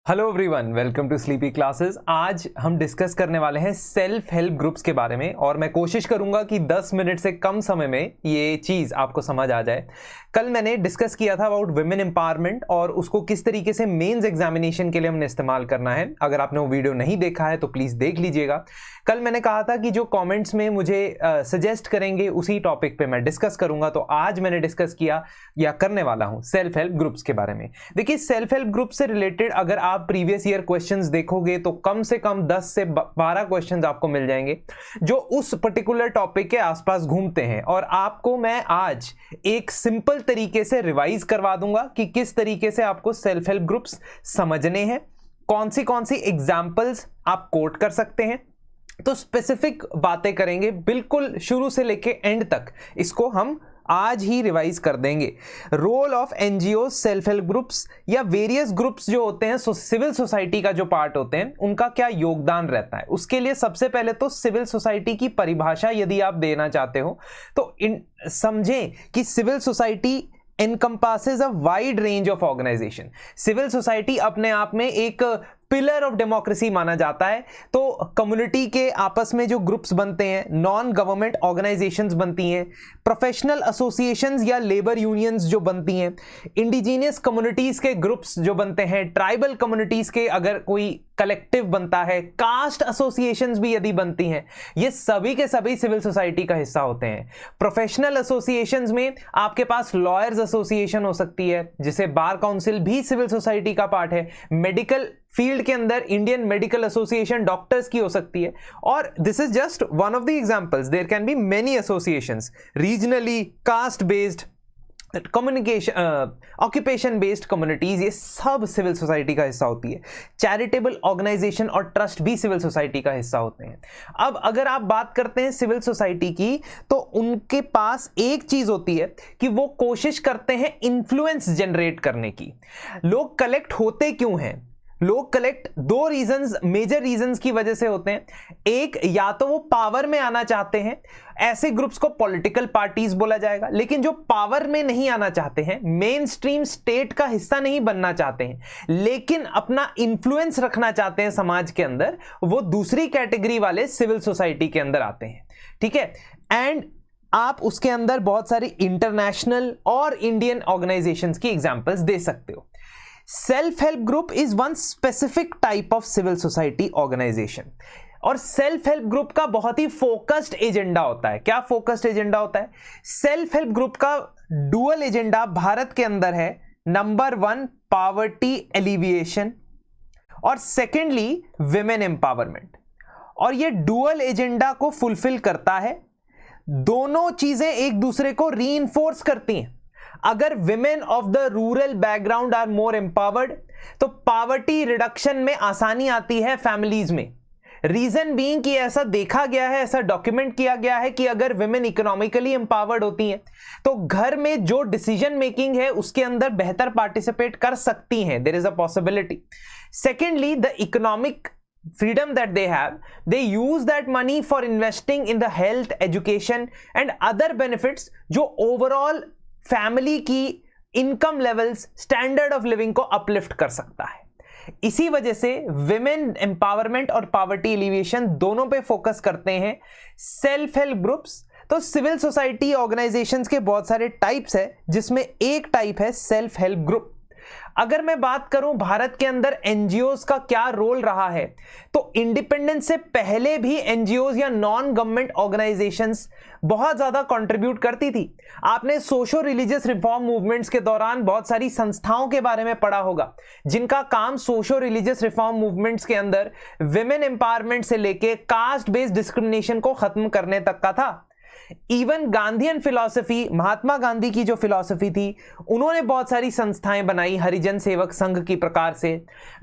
Hello everyone, welcome to sleepy classes. आज हम discuss करने वाले हैं सेल्फ हेल्प ग्रुप्स के बारे में और मैं कोशिश करूंगा कि 10 मिनट से कम समय में ये चीज़ आपको समझ आ जाए। कल मैंने डिस्कस किया था अबाउट वुमेन एम्पावरमेंट और उसको किस तरीके से मेंस एग्जामिनेशन के लिए हमने इस्तेमाल करना है। अगर आपने वो वीडियो नहीं देखा है तो प्लीज़ देख लीजिएगा। कल मैंने कहा था कि जो कॉमेंट्स में मुझे सजेस्ट करेंगे उसी टॉपिक पे मैं डिस्कस करूंगा, तो आज मैंने डिस्कस किया या करने वाला हूं सेल्फ हेल्प ग्रुप्स के बारे में। देखिए, सेल्फ हेल्प ग्रुप से रिलेटेड अगर आप प्रीवियस ईयर क्वेश्चंस देखोगे तो कम से कम 10 से 12 क्वेश्चंस आपको मिल जाएंगे जो उस पर्टिकुलर टॉपिक के आसपास घूमते हैं, और आपको मैं आज एक सिंपल तरीके से रिवाइज करवा दूंगा कि किस तरीके से आपको सेल्फ हेल्प ग्रुप्स समझने हैं, कौन सी एग्जांपल्स आप कोट कर सकते हैं। तो स्पेसिफिक बातें करेंगे, बिल्कुल शुरू से लेके एंड तक इसको हम आज ही रिवाइज कर देंगे। Role of NGO, self help groups या वेरियस ग्रुप्स जो होते हैं, सिविल सोसाइटी का जो पार्ट होते हैं, उनका क्या योगदान रहता है। उसके लिए सबसे पहले तो सिविल सोसाइटी की परिभाषा यदि आप देना चाहते हो तो समझें कि civil society encompasses a wide range of organization। Civil society अपने आप में एक पिलर ऑफ डेमोक्रेसी माना जाता है। तो कम्युनिटी के आपस में जो ग्रुप्स बनते हैं, नॉन गवर्नमेंट ऑर्गेनाइजेशंस बनती हैं, प्रोफेशनल एसोसिएशंस या लेबर यूनियंस जो बनती हैं, इंडिजीनियस कम्युनिटीज के ग्रुप्स जो बनते हैं, ट्राइबल कम्युनिटीज के अगर कोई कलेक्टिव बनता है, कास्ट एसोसिएशंस भी यदि बनती हैं, ये सभी के सभी सिविल सोसाइटी का हिस्सा होते हैं। प्रोफेशनल एसोसिएशंस में आपके पास लॉयर्स एसोसिएशन हो सकती है, जिसे बार काउंसिल भी सिविल सोसाइटी का पार्ट है। मेडिकल फील्ड के अंदर इंडियन मेडिकल एसोसिएशन डॉक्टर्स की हो सकती है, और this is just one of the examples. There can be many associations, regionally, caste based, communication, occupation based communities, ये सब सिविल सोसाइटी का हिस्सा होती है। चैरिटेबल ऑर्गेनाइजेशन और ट्रस्ट भी सिविल सोसाइटी का हिस्सा होते हैं। अब अगर आप बात करते हैं सिविल सोसाइटी की, तो उनके पास एक चीज होती है कि वो कोशिश करते हैं इन्फ्लुएंस जनरेट करने की। लोग कलेक्ट होते क्यों हैं? लोग कलेक्ट दो रीजंस, मेजर रीजंस की वजह से होते हैं। एक, या तो वो पावर में आना चाहते हैं, ऐसे ग्रुप्स को पॉलिटिकल पार्टीज बोला जाएगा। लेकिन जो पावर में नहीं आना चाहते हैं, मेन स्ट्रीम स्टेट का हिस्सा नहीं बनना चाहते हैं, लेकिन अपना इन्फ्लुएंस रखना चाहते हैं समाज के अंदर, वो दूसरी कैटेगरी वाले सिविल सोसाइटी के अंदर आते हैं। ठीक है, एंड आप उसके अंदर बहुत सारी इंटरनेशनल और इंडियन ऑर्गेनाइजेशंस की एग्जांपल्स दे सकते हो। Self help group is one specific type of civil society organisation, और सेल्फ हेल्प ग्रुप का बहुत ही फोकस्ड एजेंडा होता है। क्या फोकस्ड एजेंडा होता है? सेल्फ हेल्प ग्रुप का डुअल एजेंडा भारत के अंदर है, नंबर 1 पॉवर्टी एलिविएशन, और सेकेंडली विमेन एम्पावरमेंट। और ये डुअल एजेंडा को फुलफिल करता है। दोनों चीजें एक दूसरे को रीइंफोर्स करती हैं। अगर women of the rural background are more empowered, तो पॉवर्टी रिडक्शन में आसानी आती है फैमिलीज में। रीजन बीइंग कि ऐसा देखा गया है, ऐसा डॉक्यूमेंट किया गया है कि अगर विमेन इकोनॉमिकली एम्पावर्ड होती हैं तो घर में जो डिसीजन मेकिंग है उसके अंदर बेहतर पार्टिसिपेट कर सकती हैं। There is a possibility. Secondly, the economic freedom that they have, they use that money for investing in the health, education and other benefits जो overall फैमिली की income levels, standard of living को uplift कर सकता है। इसी वजह से women empowerment और पॉवर्टी एलिविएशन दोनों पे फोकस करते हैं सेल्फ हेल्प ग्रुप्स। तो सिविल सोसाइटी ऑर्गेनाइजेशंस के बहुत सारे टाइप्स है, जिसमें एक टाइप है सेल्फ हेल्प ग्रुप। अगर मैं बात करूं भारत के अंदर एनजीओज का क्या रोल रहा है, तो इंडिपेंडेंस से पहले भी एनजीओज या नॉन गवर्नमेंट ऑर्गेनाइजेशंस बहुत ज्यादा कंट्रीब्यूट करती थी। आपने सोशो रिलीजियस रिफॉर्म मूवमेंट्स के दौरान बहुत सारी संस्थाओं के बारे में पढ़ा होगा, जिनका काम सोशो रिलीजियस रिफॉर्म मूवमेंट्स के अंदर विमेन एम्पावरमेंट से लेके कास्ट बेस्ड डिस्क्रिमिनेशन को खत्म करने तक का था। Even Gandhian philosophy, Mahatma Gandhi की जो फिलॉसफी थी, उन्होंने बहुत सारी संस्थाएं बनाई हरिजन सेवक संघ की प्रकार से।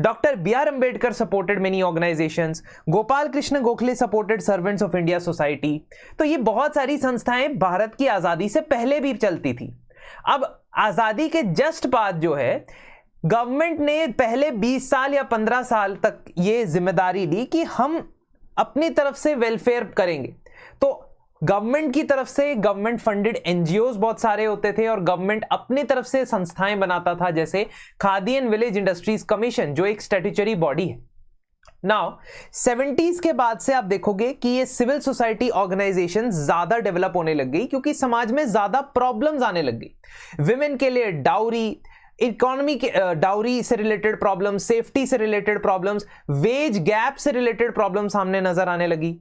Doctor B R. Ambedkar supported many organisations, Gopal Krishna Gokhale supported servants of India society. तो ये बहुत सारी संस्थाएं भारत की आजादी से पहले भी चलती थी। अब आजादी के जस्ट बाद जो है, गवर्नमेंट ने पहले 20 साल या 15 साल तक ये जिम्मेदारी ली कि हम अपनी तरफ से वेलफेयर करेंगे। तो गवर्नमेंट की तरफ से गवर्नमेंट फंडेड एनजीओज बहुत सारे होते थे और गवर्नमेंट अपनी तरफ से संस्थाएं बनाता था, जैसे khadi and village industries commission जो एक स्टैट्यूटरी बॉडी है। नाउ 70s के बाद से आप देखोगे कि ये सिविल सोसाइटी ऑर्गेनाइजेशन ज्यादा डेवलप होने लग गई, क्योंकि समाज में ज्यादा प्रॉब्लम्स आने लग गई। विमेन के लिए डाउरी, इकोनॉमी के डाउरी से रिलेटेड प्रॉब्लम्स, सेफ्टी से रिलेटेड प्रॉब्लम्स, वेज गैप से रिलेटेड प्रॉब्लम्स सामने नजर आने लगी।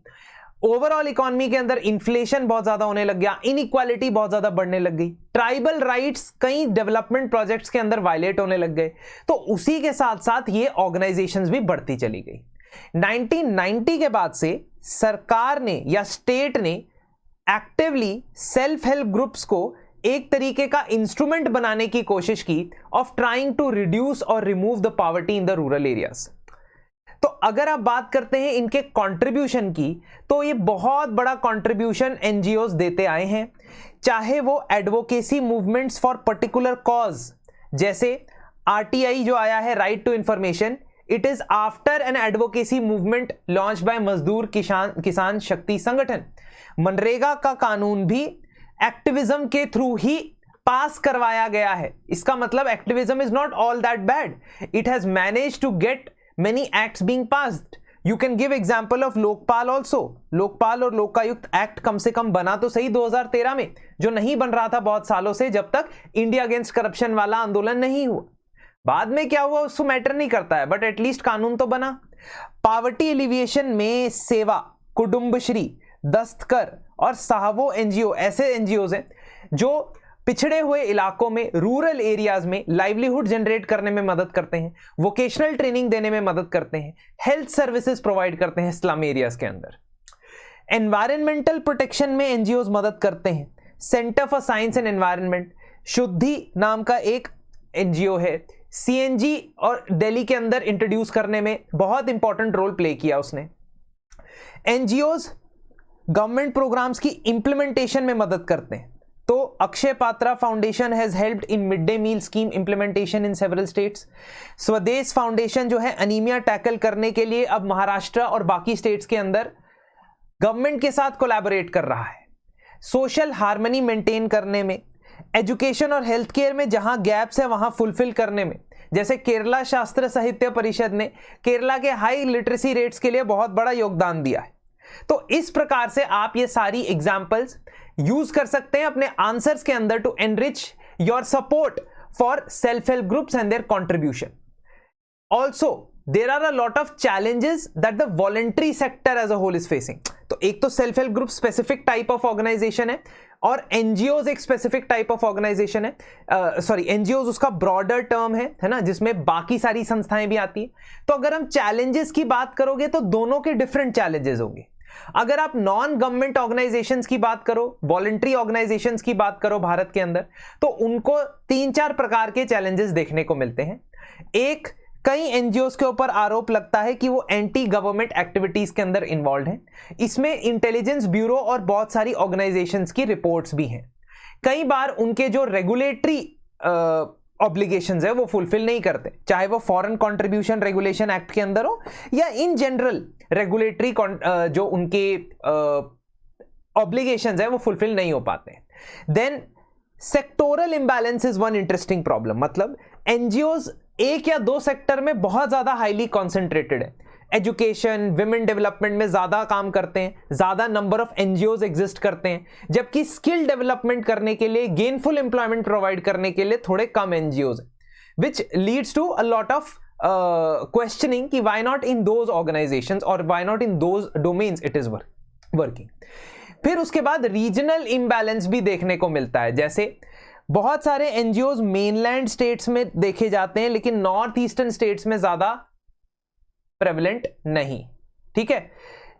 ओवरऑल इकोनॉमी के अंदर इन्फ्लेशन बहुत ज्यादा होने लग गया, इनइक्वालिटी बहुत ज्यादा बढ़ने लग गई, ट्राइबल राइट्स कई डेवलपमेंट प्रोजेक्ट्स के अंदर वायलेट होने लग गए। तो उसी के साथ साथ ये ऑर्गेनाइजेशंस भी बढ़ती चली गई। 1990 के बाद से सरकार ने या स्टेट ने एक्टिवली सेल्फ हेल्प ग्रुप्स को एक तरीके का इंस्ट्रूमेंट बनाने की कोशिश की ऑफ ट्राइंग टू रिड्यूस और remove the poverty in the rural areas. तो अगर आप बात करते हैं इनके कंट्रीब्यूशन की, तो ये बहुत बड़ा कंट्रीब्यूशन एनजीओज देते आए हैं, चाहे वो advocacy movements for particular cause, जैसे आरटीआई जो आया है, right to information, it is after an advocacy movement launch by Mazdoor Kisan शक्ति संगठन। मनरेगा का कानून भी एक्टिविज्म के थ्रू ही पास करवाया गया है। इसका मतलब activism is not all that bad, it has managed to get many acts being passed. You can give example of Lokpal also. Lokpal और लोकायुक्त एक्ट कम से कम बना तो सही 2013 में, जो नहीं बन रहा था बहुत सालों से, जब तक इंडिया अगेंस्ट करप्शन वाला आंदोलन नहीं हुआ। बाद में क्या हुआ उसको मैटर नहीं करता है, बट एटलीस्ट कानून तो बना। पॉवर्टी एलिविएशन में सेवा, कुटुंबश्री, दस्तकर और साहवो एनजीओ ऐसे एनजीओज हैं जो पिछड़े हुए इलाकों में, रूरल एरियाज में लाइवलीहुड जनरेट करने में मदद करते हैं, वोकेशनल ट्रेनिंग देने में मदद करते हैं, हेल्थ सर्विसेज प्रोवाइड करते हैं स्लम एरियाज के अंदर। एनवायरमेंटल प्रोटेक्शन में एनजीओज मदद करते हैं। Centre for science and environment, शुद्धि नाम का एक एनजीओ है, सीएनजी और दिल्ली के अंदर इंट्रोड्यूस करने में बहुत इंपॉर्टेंट रोल प्ले किया उसने। एनजीओज गवर्नमेंट प्रोग्राम्स की इंप्लीमेंटेशन में मदद करते हैं। तो Akshaya Patra foundation has helped in mid day meal scheme implementation in several states. Swadesh foundation जो है अनीमिया टैकल करने के लिए अब महाराष्ट्र और बाकी स्टेट्स के अंदर गवर्नमेंट के साथ कोलैबोरेट कर रहा है। सोशल हार्मनी मेंटेन करने में, एजुकेशन और हेल्थ केयर में जहां गैप्स है वहां फुलफिल करने में, जैसे केरला शास्त्र साहित्य परिषद ने केरला के हाई लिटरेसी रेट्स के लिए बहुत बड़ा योगदान दिया है। तो इस प्रकार से आप ये सारी एग्जाम्पल्स यूज कर सकते हैं अपने आंसर्स के अंदर to enrich your support for self help groups and their contribution. Also there are a lot of challenges that the voluntary sector as a whole is facing. तो एक तो self help group specific type of organisation है और NGOs एक specific type of organisation है। Sorry, NGOs उसका broader term है ना, जिसमें बाकी सारी संस्थाएं भी आती हैं। तो अगर हम चैलेंजेस की बात करोगे तो दोनों के डिफरेंट चैलेंजेस होंगे। अगर आप नॉन गवर्नमेंट ऑर्गेनाइजेशंस की बात करो, वॉलंटरी ऑर्गेनाइजेशंस की बात करो भारत के अंदर, तो उनको 3-4 प्रकार के चैलेंजेस देखने को मिलते हैं। एक, कई एनजीओज के ऊपर आरोप लगता है कि वो एंटी गवर्नमेंट एक्टिविटीज के अंदर इन्वॉल्व हैं। इसमें इंटेलिजेंस ब्यूरो और बहुत सारी ऑर्गेनाइजेशंस की रिपोर्ट्स भी हैं। कई बार उनके जो रेगुलेटरी ऑब्लिगेशंस है वो फुलफिल नहीं करते, चाहे वो फॉरेन कंट्रीब्यूशन रेगुलेशन एक्ट के अंदर हो या इन जनरल रेगुलेटरी जो उनके ऑब्लिगेशंस है वो फुलफिल नहीं हो पाते। Then sectoral imbalance is one interesting problem, मतलब एनजीओज एक या दो सेक्टर में बहुत ज्यादा हाईली कॉन्सेंट्रेटेड है। एजुकेशन, विमेन डेवलपमेंट में ज्यादा काम करते हैं, ज्यादा नंबर ऑफ एनजीओज एग्जिस्ट करते हैं, जबकि स्किल डेवलपमेंट करने के लिए, गेनफुल एम्प्लॉयमेंट प्रोवाइड करने के लिए थोड़े कम NGOs, which leads to a lot of questioning कि why not in those organisations और why not in those domains it is working. फिर उसके बाद रीजनल इम्बैलेंस भी देखने को मिलता है, जैसे बहुत सारे एनजीओज मेनलैंड स्टेट्स में देखे जाते हैं लेकिन नॉर्थ ईस्टर्न स्टेट्स में ज्यादा प्रेवलेंट नहीं। ठीक है,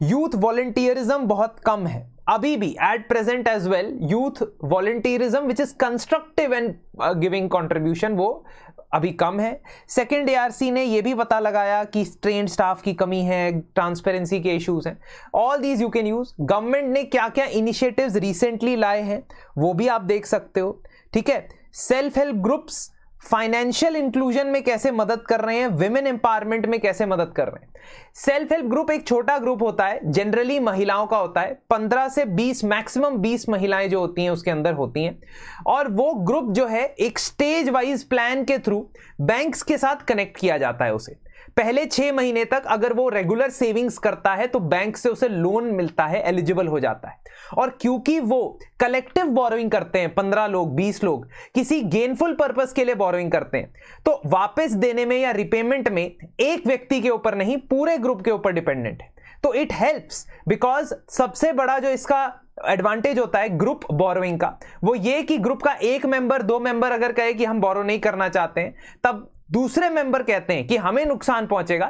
यूथ वॉलंटियरिज्म बहुत कम है अभी भी, at present as well. Youth volunteerism which is constructive and giving contribution वो अभी कम है। सेकेंड एआरसी ने यह भी पता लगाया कि ट्रेन्ड स्टाफ की कमी है, ट्रांसपेरेंसी के इश्यूज हैं। All these you can use. Government ने क्या क्या इनिशिएटिव्स रिसेंटली लाए हैं वो भी आप देख सकते हो। ठीक है, self help groups financial inclusion में कैसे मदद कर रहे हैं, विमेन एम्पावरमेंट में कैसे मदद कर रहे हैं। सेल्फ हेल्प ग्रुप एक छोटा ग्रुप होता है, जनरली महिलाओं का होता है, 15 से 20 मैक्सिमम 20 महिलाएं जो होती हैं उसके अंदर होती हैं, और वो ग्रुप जो है एक स्टेज वाइज प्लान के थ्रू बैंक्स के साथ कनेक्ट किया जाता है। उसे पहले 6 महीने तक अगर वो रेगुलर सेविंग्स करता है तो बैंक से उसे लोन मिलता है, एलिजिबल हो जाता है। और क्योंकि वो कलेक्टिव बोरोइंग करते हैं, 15 लोग 20 लोग किसी गेनफुल पर्पस के लिए बोरोइंग करते हैं, तो वापस देने में या रिपेमेंट में एक व्यक्ति के ऊपर नहीं, पूरे ग्रुप के ऊपर डिपेंडेंट है। तो इट हेल्प्स बिकॉज सबसे बड़ा जो इसका एडवांटेज होता है ग्रुप बोरोइंग का, वो ये कि ग्रुप का एक मेंबर 2 मेंबर अगर कहे कि हम बोरो नहीं करना चाहते हैं, तब दूसरे मेंबर कहते हैं कि हमें नुकसान पहुंचेगा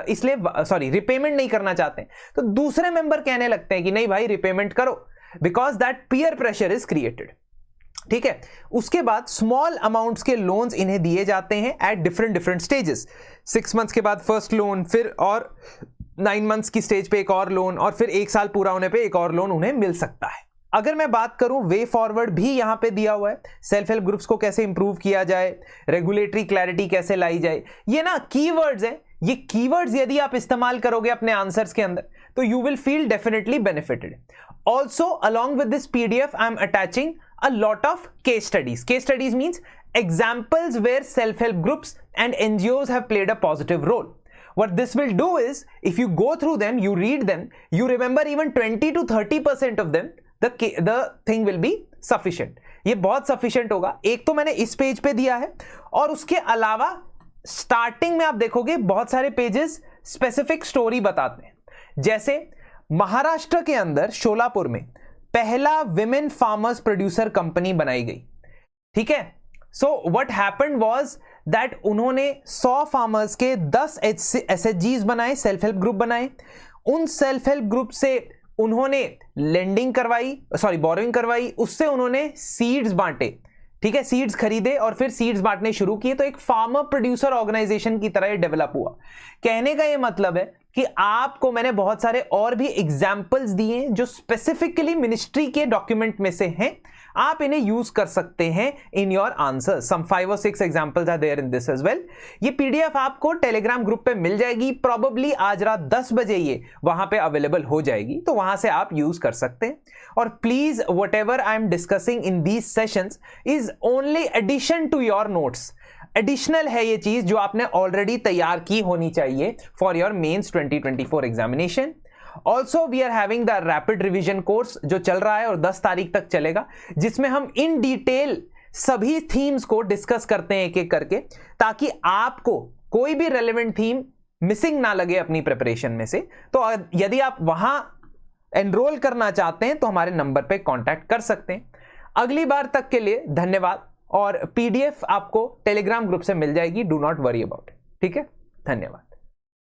इसलिए रिपेमेंट नहीं करना चाहते हैं, तो दूसरे मेंबर कहने लगते हैं कि नहीं भाई रिपेमेंट करो, because that peer pressure is created. ठीक है, उसके बाद स्मॉल अमाउंट्स के लोन्स इन्हें दिए जाते हैं एट डिफरेंट स्टेजेस। 6 मंथ्स के बाद फर्स्ट लोन, फिर और 9 मंथ्स की स्टेज पे एक और लोन, और फिर 1 साल पूरा होने पे एक और लोन उन्हें मिल सकता है। अगर मैं बात करूं वे फॉरवर्ड भी यहां पे दिया हुआ है, सेल्फ हेल्प ग्रुप्स को कैसे इंप्रूव किया जाए, रेगुलेटरी क्लैरिटी कैसे लाई जाए, ये ना कीवर्ड्स हैं। ये कीवर्ड्स यदि आप इस्तेमाल करोगे अपने आंसर्स के अंदर तो you will feel definitely benefited. Also along with this PDF I am attaching a lot of case studies. Case studies means examples where self-help groups and NGOs have played a positive role. What this will do is, if you go through them, you read them, you remember even 20 to 30% of them, the thing will be sufficient. ये बहुत sufficient होगा। एक तो मैंने इस page पे दिया है, और उसके अलावा स्टार्टिंग में आप देखोगे बहुत सारे पेजेस स्पेसिफिक स्टोरी बताते हैं। जैसे महाराष्ट्र के अंदर शोलापुर में पहला विमेन फार्मर्स प्रोड्यूसर कंपनी बनाई गई। ठीक है, so what happened was that उन्होंने 100 फार्मर्स के 10 SHGs बनाए, सेल्फ हेल्प ग्रुप बनाए। उन सेल्फ हेल्प ग्रुप से उन्होंने लेंडिंग करवाई, बोरोइंग करवाई, उससे उन्होंने सीड्स बांटे। ठीक है, सीड्स खरीदे और फिर सीड्स बांटने शुरू किए, तो एक फार्मर प्रोड्यूसर ऑर्गेनाइजेशन की तरह डेवलप हुआ। कहने का ये मतलब है कि आपको मैंने बहुत सारे और भी एग्जाम्पल्स दिए जो स्पेसिफिकली मिनिस्ट्री के डॉक्यूमेंट में से हैं, आप इन्हें यूज कर सकते हैं in your answer. Some 5 or 6 examples are there in this as well. ये पीडीएफ आपको टेलीग्राम ग्रुप पे मिल जाएगी, प्रोबेबली आज रात 10 बजे ये वहां पे अवेलेबल हो जाएगी, तो वहां से आप यूज कर सकते हैं। और please whatever I am discussing in these sessions is only addition to your notes. Additional है ये चीज जो आपने ऑलरेडी तैयार की होनी चाहिए for your mains 2024 examination. Also we are having the rapid revision course जो चल रहा है और 10 तारीख तक चलेगा, जिसमें हम इन डिटेल सभी थीम्स को डिस्कस करते हैं एक एक करके, ताकि आपको कोई भी रेलेवेंट थीम मिसिंग ना लगे अपनी प्रिपरेशन में से। तो यदि आप वहां एनरोल करना चाहते हैं तो हमारे नंबर पे कांटेक्ट कर सकते हैं। अगली बार तक के लिए धन्यवाद, और पीडीएफ आपको टेलीग्राम ग्रुप से मिल जाएगी, do not worry about it. ठीक है, धन्यवाद।